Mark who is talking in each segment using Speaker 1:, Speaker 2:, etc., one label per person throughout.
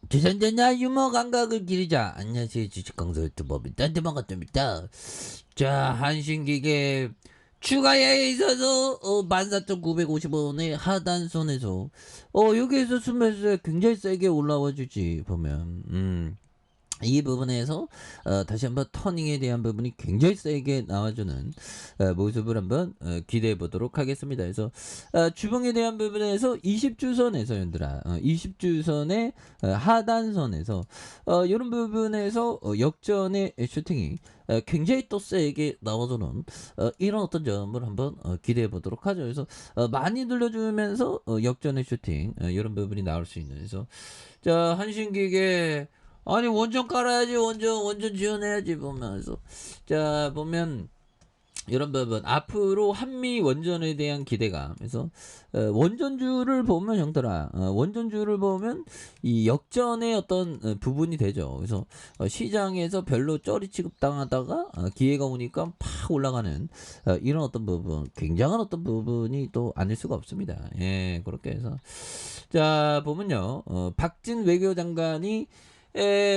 Speaker 1: 주선자나 유머 감각을 기르자. 안녕하세요. 주식강사 유튜버입니다. 딴데만 같습니다. 자, 한신기계 추가야에 있어서 14,950원의 하단선에서 여기에서 순매수에 굉장히 세게 올라와 주지 보면 이 부분에서 다시 한번 터닝에 대한 부분이 굉장히 세게 나와주는 모습을 한번 기대해 보도록 하겠습니다. 그래서 주봉에 대한 부분에서 20주선에서 연들아 20주선의 하단선에서 이런 부분에서 역전의 슈팅이 굉장히 또 세게 나와주는 이런 어떤 점을 한번 기대해 보도록 하죠. 그래서 많이 늘려주면서 역전의 슈팅 이런 부분이 나올 수 있는. 그래서 자, 한신기계 아니 원전 깔아야지. 원전 지원해야지 보면서 자 보면 이런 부분 앞으로 한미 원전에 대한 기대감. 그래서 원전주를 보면 형들아 원전주를 보면 이 역전의 어떤 부분이 되죠. 그래서 시장에서 별로 쩌리 취급당하다가 기회가 오니까 팍 올라가는 이런 어떤 부분, 굉장한 어떤 부분이 또 아닐 수가 없습니다. 예, 그렇게 해서 자 보면요 박진 외교장관이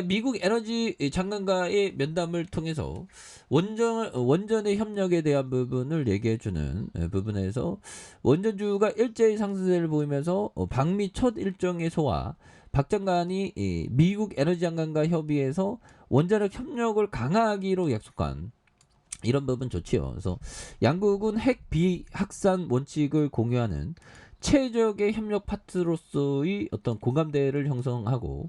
Speaker 1: 미국 에너지 장관과의 면담을 통해서 원전의 협력에 대한 부분을 얘기해주는 부분에서 원전주가 일제히 상승세를 보이면서 방미 첫 일정의 소화, 박 장관이 미국 에너지 장관과 협의해서 원자력 협력을 강화하기로 약속한 이런 부분 좋지요. 그래서 양국은 핵 비확산 원칙을 공유하는 최적의 협력 파트너로서의 어떤 공감대를 형성하고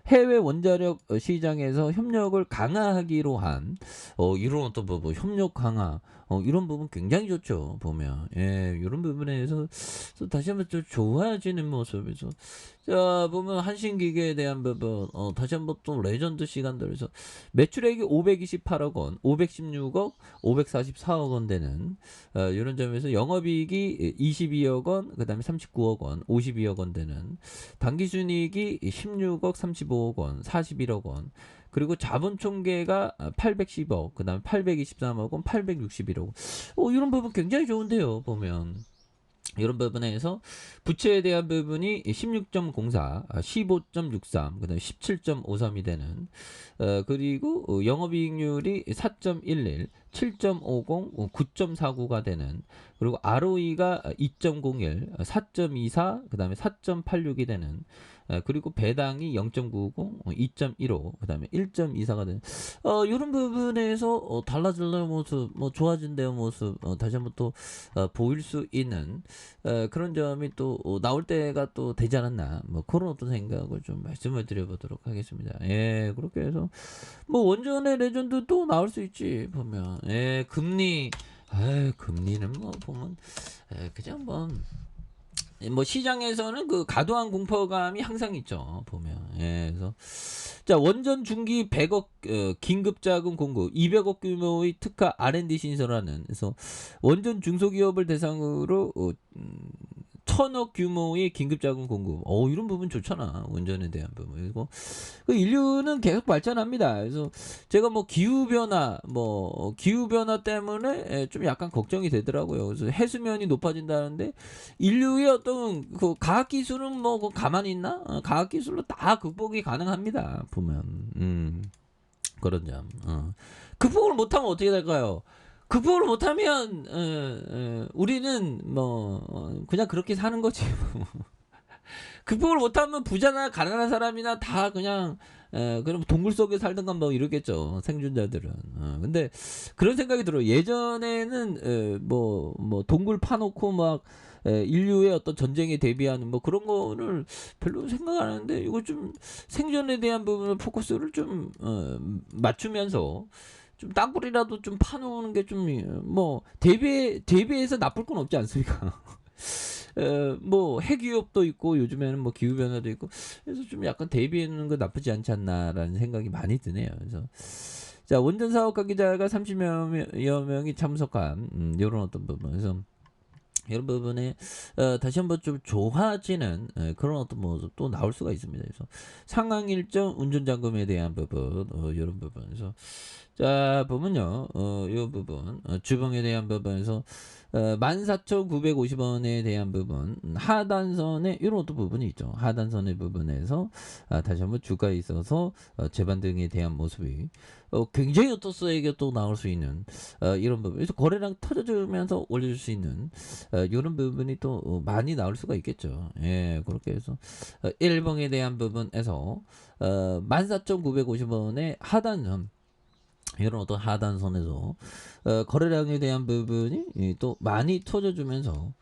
Speaker 1: 해외 원자력 시장에서 협력을 강화하기로 한 이런 어떤 부분 협력 강화 이런 부분 굉장히 좋죠. 보면 이런 부분에서 다시 한번 좀 좋아지는 모습에서 자 보면 한신기계에 대한 부분 다시 한번 또 레전드 시간들에서 매출액이 528억 원, 516억, 544억 원 되는 이런 점에서 영업이익이 22억 원, 그 다음에 39억 원, 52억 원 되는 당기순이익이 16억, 35억 원, 41억 원, 그리고 자본 총계가 810억, 그 다음에 823억 원, 861억 원. 이런 부분 굉장히 좋은데요, 보면. 이런 부분에서 부채에 대한 부분이 16.04, 15.63, 그다음에 17.53이 되는 그리고 영업이익률이 4.11, 7.50, 9.49가 되는 그리고 ROE가 2.01, 4.24, 그다음에 4.86이 되는 그리고 배당이 0.90, 2.15, 그다음에 1.24가 되는 이런 부분에서 달라질래요 모습, 뭐 좋아진대요 모습 다시 한번 또 보일 수 있는 그런 점이 또 나올 때가 또 되지 않았나 뭐 그런 어떤 생각을 좀 말씀을 드려보도록 하겠습니다. 예, 그렇게 해서 뭐 원전의 레전드 또 나올 수 있지 보면 금리 금리는 뭐 보면 그냥 뭐 시장에서는 그 과도한 공포감이 항상 있죠 보면. 그래서 자 원전 중기 100억 긴급 자금 공급 200억 규모의 특화 R&D 신설하는. 그래서 원전 중소기업을 대상으로 1000억 규모의 긴급 자금 공급. 이런 부분 좋잖아 원전에 대한 부분. 그리고 그 인류는 계속 발전합니다. 그래서 제가 뭐 기후 변화 때문에 좀 약간 걱정이 되더라고요. 그래서 해수면이 높아진다는데 인류의 어떤 그 과학 기술은 뭐 가만히 있나? 과학 기술로 다 극복이 가능합니다. 보면 그런 점. 극복을 못하면 어떻게 될까요? 극복을 못하면 우리는 뭐 그냥 그렇게 사는 거지. 극복을 못하면 부자나 가난한 사람이나 다 그냥 그럼 동굴 속에 살든가 뭐 이러겠죠 생존자들은. 근데 그런 생각이 들어요. 예전에는 뭐 동굴 파놓고 막 인류의 어떤 전쟁에 대비하는 뭐 그런 거를 별로 생각 안 하는데 이거 좀 생존에 대한 부분을 포커스를 좀 맞추면서 좀 땅굴이라도 좀 파놓는 게 좀 뭐 대비해서 나쁠 건 없지 않습니까? 뭐 핵위협도 있고 요즘에는 뭐 기후 변화도 있고 그래서 좀 약간 대비하는 거 나쁘지 않지 않나라는 생각이 많이 드네요. 그래서 자 원전 사업 관계자가 30여 명이 참석한 이런 어떤 부분에서 이런 부분에 다시 한번 좀 좋아지는 그런 어떤 모습 또 나올 수가 있습니다. 그래서 상황 일정 운전 잔금에 대한 부분 이런 부분에서 자 보면요 이 부분 주봉에 대한 부분에서 14,950원에 대한 부분 하단선에 이런 어떤 부분이 있죠. 하단선의 부분에서 다시 한번 주가에 있어서 재반등에 대한 모습이 굉장히 또 세게 또 나올 수 있는 이런 부분. 그래서 거래량 터져주면서 올려줄 수 있는 이런 부분이 또 많이 나올 수가 있겠죠. 예, 그렇게 해서 일봉에 대한 부분에서 14,950원의 하단선 이런 어떤 하단선에서 거래량에 대한 부분이 또 많이 터져주면서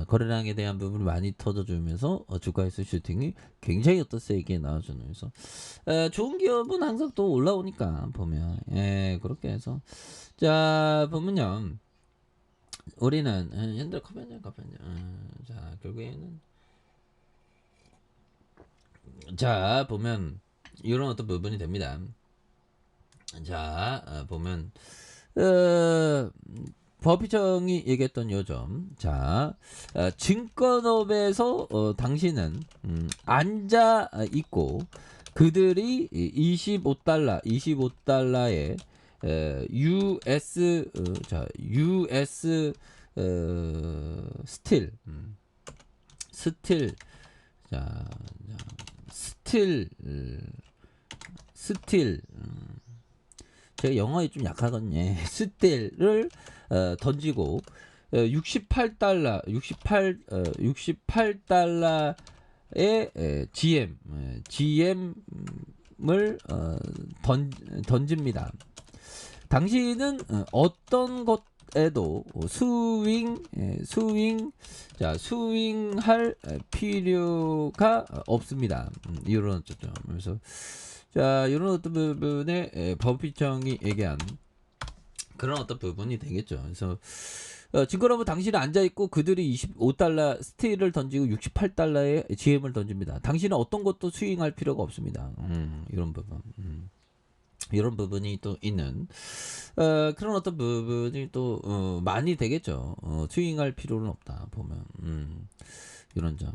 Speaker 1: 거래량에 대한 부분이 많이 터져주면서 주가에서 슈팅이 굉장히 어떤 세게 나와주는 그래서 좋은 기업은 항상 또 올라오니까 보면 예 그렇게 해서 자 보면요 우리는 현재 커피냐 자 결국에는 자 보면 이런 어떤 부분이 됩니다. 자 보면 법희정이 얘기했던 요점 자 증권업에서 당신은 앉아 있고 그들이 25달러에 US US 스틸 스틸 자 스틸 스틸 제가 영어에 좀 약하거든요. 스틸을 던지고 68달러의 GM을 던집니다. 당신은 어떤 것에도 스윙할 필요가 없습니다. 이런 점. 그래서 자 이런 어떤 부분에 법희정이 얘기한 그런 어떤 부분이 되겠죠. 그래서 증권업은 당신이 앉아있고 그들이 25달러 스틸을 던지고 68달러의 GM을 던집니다. 당신은 어떤 것도 스윙할 필요가 없습니다. 이런 부분 이런 부분이 또 있는 그런 어떤 부분이 또 많이 되겠죠. 스윙할 필요는 없다 보면 이런 점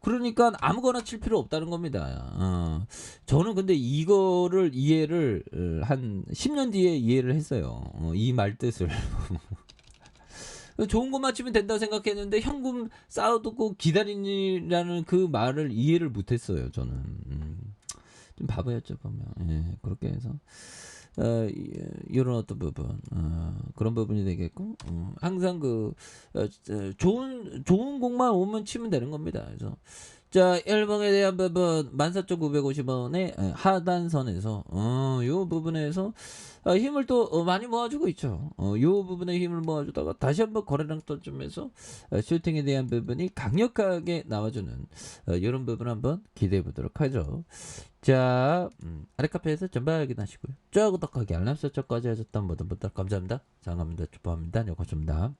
Speaker 1: 그러니까 아무거나 칠 필요 없다는 겁니다. 저는 근데 이거를 이해를 한 10년 뒤에 이해를 했어요. 이 말 뜻을. 좋은 것만 치면 된다고 생각했는데 현금 쌓아두고 기다리라는 그 말을 이해를 못했어요. 저는 좀 바보였죠 보면. 예, 그렇게 해서 이런 어떤 부분 그런 부분이 되겠고 항상 그 좋은 곡만 오면 치면 되는 겁니다. 그래서 자 일봉에 대한 부분 14,950원의 하단선에서 요 부분에서 힘을 또 많이 모아주고 있죠. 요 부분에 힘을 모아주다가 다시 한번 거래량 떠주면서 슈팅에 대한 부분이 강력하게 나와주는 이런 부분 한번 기대해 보도록 하죠. 자 아래카페에서 전방 확인하시고요. 쭉 구독하기 알람 설정까지 하셨던 모든 분들 감사합니다. 장갑니다. 축복합니다. 여기까지입니다.